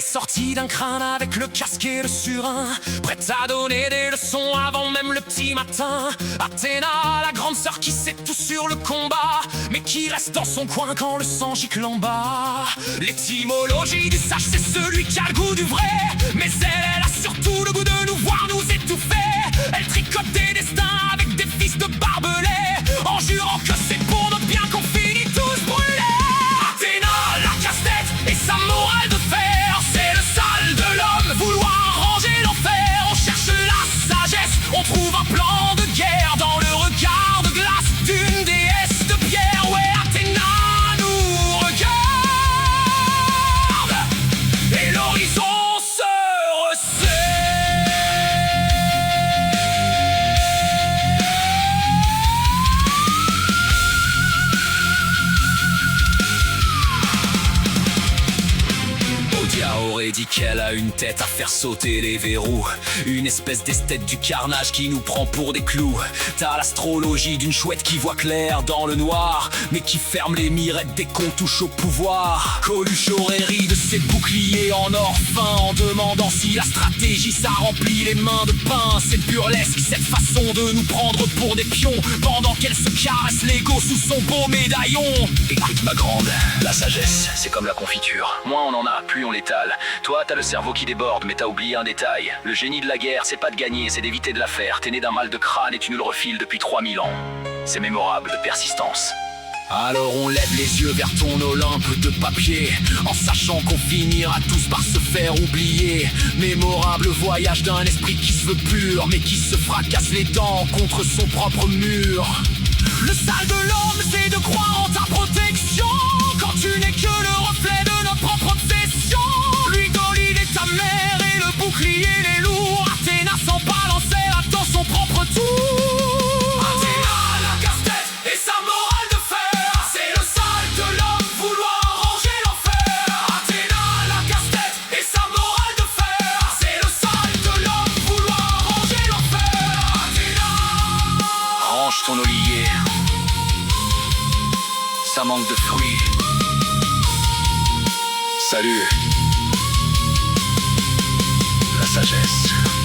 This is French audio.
sortie d'un crâne avec le casque et le surin, prête à donner des leçons avant même le petit matin. Athéna, la grande sœur qui sait tout sur le combat, mais qui reste dans son coin quand le sang gicle en bas. L'étymologie du sage, c'est celui qui a le goût du vrai, mais elle a surtout le goût de nous voir nous étouffer. Elle tricote des destins avec des fils de barbelés, en jurant que c'est pour notre bien qu'on finit tous brûlés. Athéna, la casse-tête et sa morale de fer, c'est le sale de l'homme, vouloir ranger l'enfer. On cherche la sagesse, on trouve un plan de guerre dans le regard de glace d'une déesse de pierre. Ouais, Athéna nous regarde et l'horizon se resserre. Aurait dit qu'elle a une tête à faire sauter les verrous, une espèce d'esthète du carnage qui nous prend pour des clous. T'as l'astrologie d'une chouette qui voit clair dans le noir, mais qui ferme les mirettes dès qu'on touche au pouvoir. Coluche aurait ri de ses boucliers en or fin, en demandant si la stratégie ça remplit les mains de pain. C'est burlesque cette façon de nous prendre pour des pions, pendant qu'elle se caresse l'ego sous son beau médaillon. Écoute ma grande, la sagesse c'est comme la confiture, moins on en a, plus on l'étale. Toi t'as le cerveau qui déborde, mais t'as oublié un détail. Le génie de la guerre c'est pas de gagner, c'est d'éviter de la faire. T'es né d'un mal de crâne et tu nous le refiles depuis 3000 ans. C'est mémorable de persistance. Alors on lève les yeux vers ton Olympe de papier, en sachant qu'on finira tous par se faire oublier. Mémorable voyage d'un esprit qui se veut pur, mais qui se fracasse les dents contre son propre mur. Le sale de l'homme c'est de croire en ta protection, quand tu n'es que le reflet de notre propre obsession. L'idolide est ta mère et le bouclier les lourds. Athéna sans balancer attend son propre tour. Athéna la casse-tête et sa morale de fer, c'est le sale de l'homme, vouloir ranger l'enfer. Athéna la casse-tête et sa morale de fer, c'est le sale de l'homme, vouloir ranger l'enfer. Athéna, range ton olivier, ça manque de fruits. Salut, la sagesse.